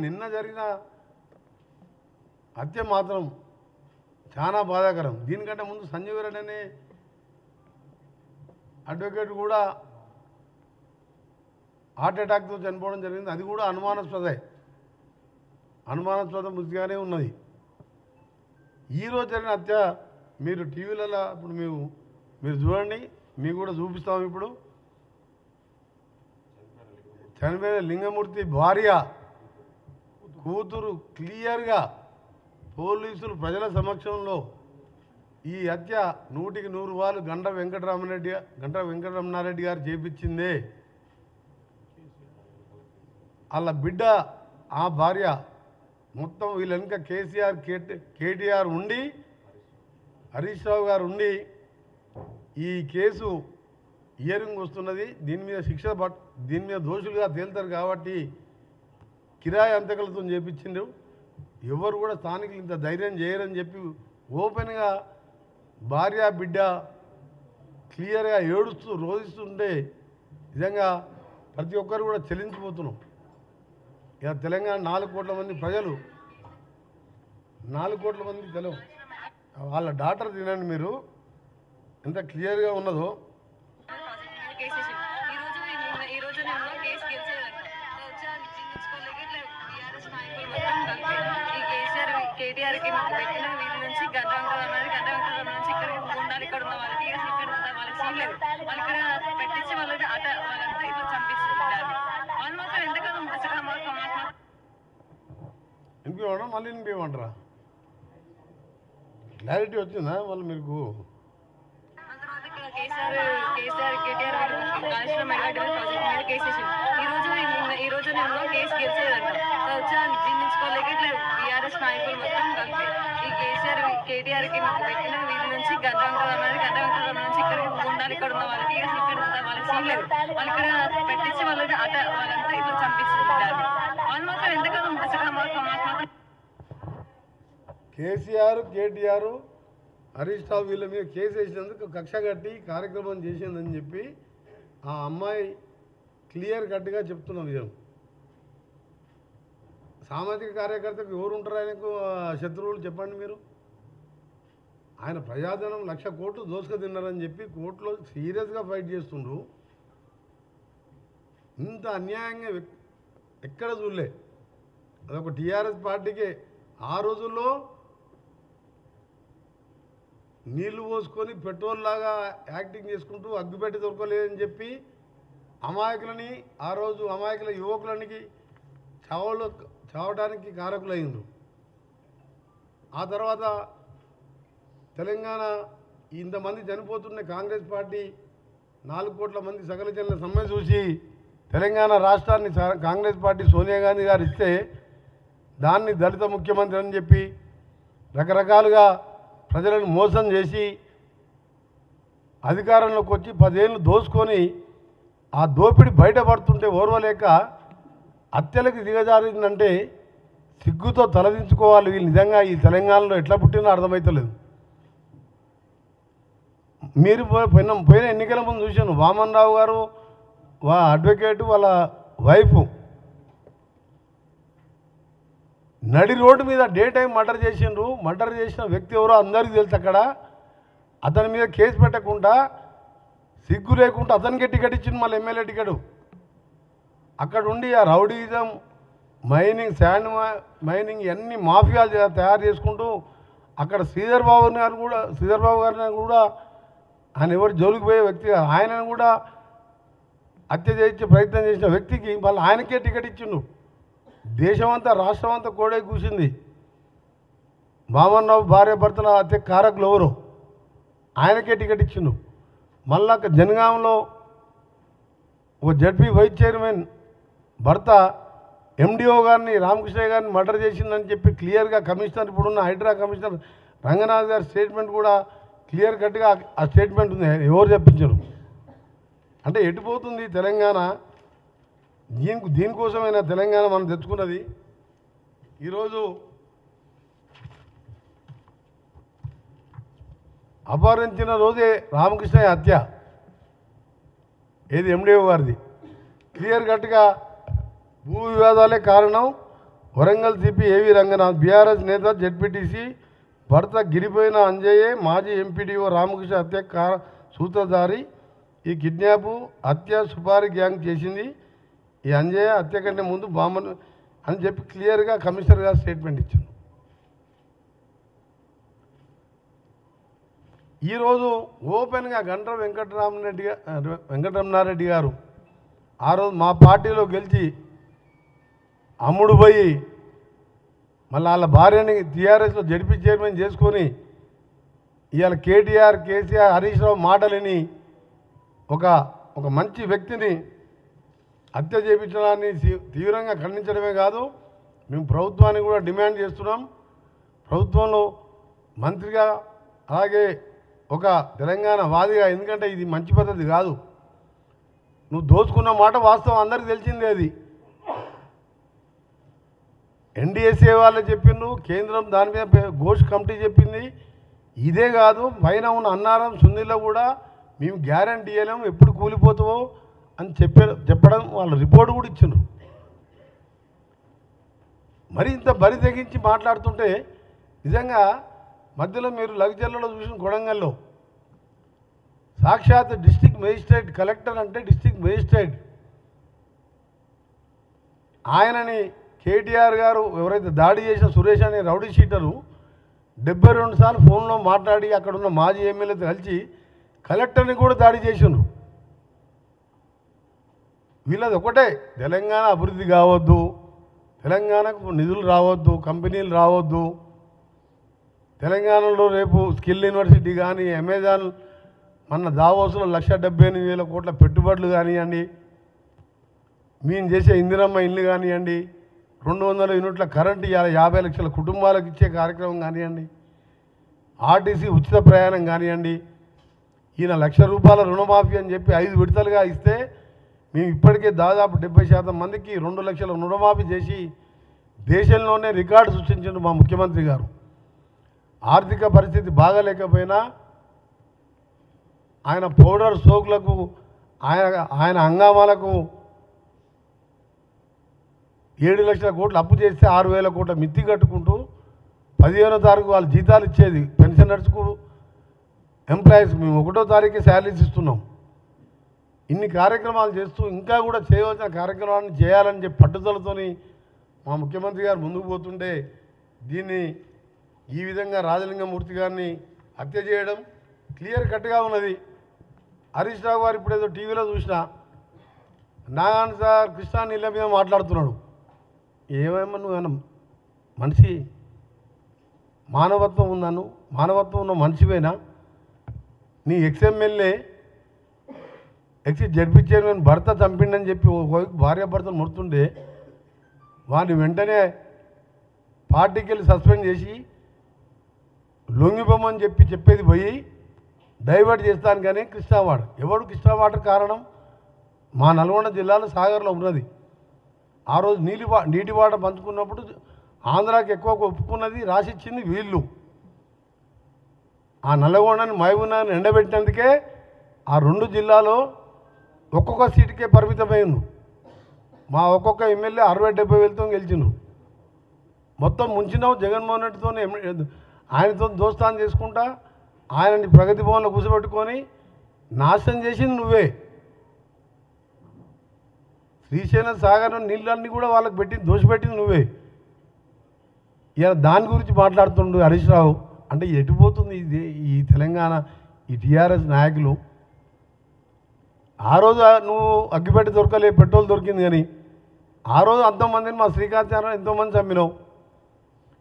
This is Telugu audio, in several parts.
నిన్న జరిగిన హత్య మాత్రం చాలా బాధాకరం. దీనికంటే ముందు సంజీవ్ రెడ్డి అనే అడ్వకేట్ కూడా హార్ట్ అటాక్తో చనిపోవడం జరిగింది. అది కూడా అనుమానాస్పద మృతిగానే ఉన్నది. ఈరోజు జరిగిన హత్య మీరు టీవీలలో ఇప్పుడు మీరు చూడండి, మీకు కూడా చూపిస్తాం. ఇప్పుడు చనిపోయిన లింగమూర్తి భార్య కూతురు క్లియర్గా పోలీసులు ప్రజల సమక్షంలో ఈ హత్య 100% గంట వెంకటరమణారెడ్డి గారు చేపించిందే. వాళ్ళ బిడ్డ ఆ భార్య మొత్తం వీళ్ళ వెనుక కేటీఆర్ ఉండి హరీష్ రావు గారు ఉండి ఈ కేసు హియరింగ్ వస్తున్నది. దీని మీద దోషులుగా తేలుతారు కాబట్టి కిరాయి అంతకులతో చేపించిండు. ఎవరు కూడా స్థానికులు ఇంత ధైర్యం చేయరని చెప్పి ఓపెన్గా భార్య బిడ్డ క్లియర్గా ఏడుస్తూ రోధిస్తుంటే నిజంగా ప్రతి ఒక్కరు కూడా చెల్లించిపోతున్నాం. ఇక తెలంగాణ 4 కోట్ల మంది ప్రజలు 4 కోట్ల మంది వాళ్ళ డాటర్ తినండి మీరు ఎంత క్లియర్గా ఉన్నదో. కేటీఆర్కి పెట్టిన వీళ్ళ నుంచి గంట నుంచి ఇక్కడికి ఉండాలి. ఇక్కడ ఉన్న వాళ్ళకి వాళ్ళకి సీన్ లేదు. వాళ్ళు ఇక్కడ పెట్టించి వాళ్ళంతా ఇట్లా చంపించారు. వాళ్ళు మాత్రం ఎంతకాలం ఇంకేమన్నా మళ్ళీ ఇంకేమంటారా? క్లారిటీ వచ్చిందా మళ్ళీ మీకు? కేటీఆర్ కాళేశ్వరం మెగాడివల్ ప్రాజెక్ట్ మీద కేసు వేసింది. ఈ రోజు నేను కేసు గెలిచేదంట. వచ్చా జీర్ణించుకోలేక ఇట్లా బీఆర్ఎస్ నాయకులు మొత్తం కలిపి ఈ కేటీఆర్కి పెట్టిన వీళ్ళ నుంచి గంట నుంచి ఇక్కడికి ఉండాలి. ఇక్కడ ఉన్న వాళ్ళకి వాళ్ళకి సీన్ లేదు. వాళ్ళు ఇక్కడ పెట్టించి వాళ్ళంతా ఇట్లా చంపించారు. వాళ్ళు మాత్రం ఎంతకాలం కేటీఆర్ హరీష్ రావు వీళ్ళ మీద కేసు వేసినందుకు కక్ష కట్టి కార్యక్రమం చేసిందని చెప్పి ఆ అమ్మాయి క్లియర్ కట్గా చెప్తున్న విషయం. సామాజిక కార్యకర్తకు ఎవరు ఉంటారు ఆయనకు శత్రువులు చెప్పండి మీరు? ఆయన ప్రజాధనం 1,00,000 కోట్లు దోసుక తిన్నారని చెప్పి కోర్టులో సీరియస్గా ఫైట్ చేస్తుండ్రు. ఇంత అన్యాయంగా ఎక్కడ చూడలే. అదొక టీఆర్ఎస్ పార్టీకే. ఆ రోజుల్లో నీళ్లు పోసుకొని పెట్రోల్ లాగా యాక్టింగ్ చేసుకుంటూ అగ్గిపెట్టి దొరకలేదని చెప్పి అమాయకులని ఆ రోజు అమాయకుల యువకులనికి చావడానికి కారకులైండ్రు. ఆ తర్వాత తెలంగాణ ఇంతమంది చనిపోతున్న కాంగ్రెస్ పార్టీ 4 కోట్ల మంది సకల జనుల సమ్మె చూసి తెలంగాణ రాష్ట్రాన్ని కాంగ్రెస్ పార్టీ సోనియా గాంధీ గారు ఇస్తే దాన్ని దళిత ముఖ్యమంత్రి అని చెప్పి రకరకాలుగా ప్రజలను మోసం చేసి అధికారంలోకి వచ్చి 10 ఏళ్ళు దోసుకొని ఆ దోపిడి బయటపడుతుంటే ఓర్వలేక హత్యలకు దిగజారిందంటే సిగ్గుతో తలదించుకోవాలి. వీళ్ళు నిజంగా ఈ తెలంగాణలో ఎట్లా పుట్టినా అర్థమవుతలేదు. మీరు పోయిన ఎన్నికల ముందు చూశాను, వామన్ రావు గారు అడ్వకేటు వాళ్ళ వైఫ్ నడి రోడ్డు మీద డే టైం మర్డర్ చేసిండ్రు. మర్డర్ చేసిన వ్యక్తి ఎవరో అందరికీ తెలుసు. అక్కడ అతని మీద కేసు పెట్టకుండా సిగ్గు లేకుండా అతనికే టికెట్ ఇచ్చింది, మళ్ళీ ఎమ్మెల్యే టికెట్. అక్కడ ఉండి ఆ రౌడీజం, మైనింగ్, శాండ్ మైనింగ్ అన్ని మాఫియాలు తయారు చేసుకుంటూ అక్కడ శ్రీధర్ బాబు గారిని కూడా ఆయన ఎవరు జోలికి పోయే వ్యక్తి, ఆయనను కూడా హత్య చేయించే ప్రయత్నం చేసిన వ్యక్తికి మళ్ళీ ఆయనకే టికెట్ ఇచ్చిండు. దేశమంతా రాష్ట్రం అంతా కోడే కూసింది. వామన్ రావు భార్య భర్తల హత్య కారకులు ఎవరు? ఆయనకే టికెట్ ఇచ్చిండు. మళ్ళా జనగాంలో ఓ జడ్పీ వైస్ చైర్మన్ భర్త ఎండిఓ గారిని రామకృష్ణయ్య గారిని మర్డర్ చేసిందని చెప్పి క్లియర్గా కమిషనర్, ఇప్పుడున్న హైడ్రా కమిషనర్ రంగనాథ్ గారి స్టేట్మెంట్ కూడా క్లియర్ కట్గా ఆ స్టేట్మెంట్ ఉంది. ఎవరు చెప్పించారు అంటే ఎటుపోతుంది తెలంగాణ? దీనికోసమైనా తెలంగాణ మనం తెచ్చుకున్నది. ఈరోజు అపహరించిన రోజే రామకృష్ణయ్య హత్య ఏది ఎండిఓ గారిది క్లియర్ కట్గా భూ వివాదాలే కారణం. వరంగల్ సిపి ఏవి రంగనాథ్, బీఆర్ఎస్ నేత జెడ్పీటీసీ భర్త గిరిపోయిన అంజయ్యే మాజీ ఎంపీడీఓ రామకృష్ణ హత్య సూత్రధారి. ఈ కిడ్నాప్ హత్య సుపారీ గ్యాంగ్ చేసింది. ఈ అంజయ్య హత్య కంటే ముందు బాంబను అని చెప్పి క్లియర్గా కమిషనర్ గారు స్టేట్మెంట్ ఇచ్చారు. ఈరోజు ఓపెన్గా గండ్ర వెంకటరమణారెడ్డి గారు ఆ రోజు మా పార్టీలో గెలిచి అమ్ముడు పోయి మళ్ళీ వాళ్ళ భార్యని టీఆర్ఎస్లో జడ్పీ చైర్మన్ చేసుకొని ఇవాళ కేటీఆర్, కేసీఆర్, హరీష్ రావు మాటలని ఒక మంచి వ్యక్తిని హత్య చేయించడాన్ని తీవ్రంగా ఖండించడమే కాదు, మేము ప్రభుత్వాన్ని కూడా డిమాండ్ చేస్తున్నాం. ప్రభుత్వంలో మంత్రిగా అలాగే ఒక తెలంగాణ వాదిగా, ఎందుకంటే ఇది మంచి పద్ధతి కాదు. నువ్వు దోచుకున్న మాట వాస్తవం అందరికీ తెలిసిందే. అది ఎన్డీఎస్ఏ వాళ్ళు చెప్పిండ్రు, కేంద్రం దాని మీద ఘోష్ కమిటీ చెప్పింది. ఇదే కాదు, పైన ఉన్న అన్నారం సుందీలో కూడా మేము గ్యారంటీ ఇవ్వలేము, ఎప్పుడు కూలిపోతావో అని చెప్పడం వాళ్ళ రిపోర్ట్ కూడా ఇచ్చిండ్రు. మరి ఇంత బరి తెగించి మాట్లాడుతుంటే నిజంగా మధ్యలో మీరు లగ్జర్లలో చూసిన కొడంగల్లో సాక్షాత్ డిస్ట్రిక్ట్ మేజిస్ట్రేట్, కలెక్టర్ అంటే డిస్ట్రిక్ట్ మేజిస్ట్రేట్ ఆయనని కేటీఆర్ గారు ఎవరైతే దాడి చేసిన సురేష్ అనే రౌడీ షీటరు 72 సార్లు ఫోన్లో మాట్లాడి అక్కడున్న మాజీ ఎమ్మెల్యేతో కలిసి కలెక్టర్ని కూడా దాడి చేసిండ్రు. వీళ్ళది ఒకటే, తెలంగాణ అభివృద్ధి కావద్దు, తెలంగాణకు నిధులు రావద్దు, కంపెనీలు రావద్దు, తెలంగాణలో రేపు స్కిల్ యూనివర్సిటీ కానీ, అమెజాన్ మన దావోస్లో 1,78,000 కోట్ల పెట్టుబడులు కానివ్వండి, మేము చేసే ఇందిరమ్మ ఇల్లు కానివ్వండి, 200 యూనిట్ల కరెంటు ఇవాళ 50 లక్షల కుటుంబాలకు ఇచ్చే కార్యక్రమం కానివ్వండి, ఆర్టీసీ ఉచిత ప్రయాణం కానివ్వండి, ఈయన ₹1,00,000 రుణమాఫీ అని చెప్పి 5 విడతలుగా ఇస్తే మేము ఇప్పటికే దాదాపు 70% మందికి 2 లక్షల రుణమాఫీ చేసి దేశంలోనే రికార్డు సృష్టించారు మా ముఖ్యమంత్రి గారు. ఆర్థిక పరిస్థితి బాగాలేకపోయినా ఆయన పౌడర్ సోకులకు, ఆయన హంగామాలకు 7 లక్షల కోట్లు అప్పు చేస్తే 6,000 కోట్ల మిత్తి కట్టుకుంటూ 15వ తారీఖు వాళ్ళు జీతాలు ఇచ్చేది పెన్షనర్స్కు, ఎంప్లాయీస్కి మేము 1వ తారీఖే శాలరీస్ ఇస్తున్నాం. ఇన్ని కార్యక్రమాలు చేస్తూ ఇంకా కూడా చేయవలసిన కార్యక్రమాన్ని చేయాలని చెప్పి పట్టుదలతోని మా ముఖ్యమంత్రి గారు ముందుకు పోతుంటే దీన్ని ఈ విధంగా రాజలింగమూర్తి గారిని హత్య చేయడం క్లియర్ కట్గా ఉన్నది. హరీష్ రావు గారు ఇప్పుడు ఏదో టీవీలో చూసినా నాగాన్ సార్ కృష్ణా నీళ్ళ మీద మాట్లాడుతున్నాడు. ఏమేమో నువ్వు మనిషి మానవత్వం ఉందను, మానవత్వం ఉన్న మనిషివేనా? నీ ఎక్స్ఎమ్మెల్యే జడ్పీ చైర్మన్ భర్త చంపిండని చెప్పి భార్య భర్తలు ముడుతుండే వాడిని వెంటనే పార్టీకి వెళ్ళి సస్పెండ్ చేసి లొంగిపోమని చెప్పేది పోయి డైవర్ట్ చేస్తాను. కానీ కృష్ణా వాటర్ ఎవడు కృష్ణా వాటర్ కారణం మా నల్గొండ జిల్లాలో సాగర్లో ఉన్నది. ఆ రోజు నీటి వాటర్ పంచుకున్నప్పుడు ఆంధ్రాకి ఎక్కువ ఒప్పుకున్నది, రాసిచ్చింది వీళ్ళు. ఆ నల్గొండని మహబూబ్నగర్ని ఎండబెట్టినందుకే ఆ 2 జిల్లాలో ఒక్కొక్క సీటుకే పరిమితమైంది. మా ఒక్కొక్క ఎమ్మెల్యే 60-70 వేలతో గెలిచిండు. మొత్తం ముంచినావు జగన్మోహన్ రెడ్డితో, ఆయనతో దోస్తాను చేసుకుంటా ఆయనని ప్రగతి భవన్లో కూర్చోబెట్టుకొని నాశనం చేసింది నువ్వే. శ్రీశైలం సాగర్ నీళ్ళన్నీ కూడా వాళ్ళకి దోషపెట్టింది నువ్వే. ఇలా దాని గురించి మాట్లాడుతుండు హరీష్ రావు. అంటే ఎటుపోతుంది ఇది ఈ తెలంగాణ ఈ టీఆర్ఎస్ నాయకులు? ఆ రోజు నువ్వు అగ్గిపెట్టి దొరకలే, పెట్రోల్ దొరికింది, కానీ ఆ రోజు అంతమందిని మా శ్రీకాంత్ ఎంతోమంది చంపినావు.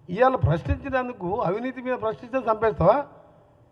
ఇవాళ ప్రశ్నించినందుకు అవినీతి మీద ప్రశ్నిస్తే చంపేస్తావా?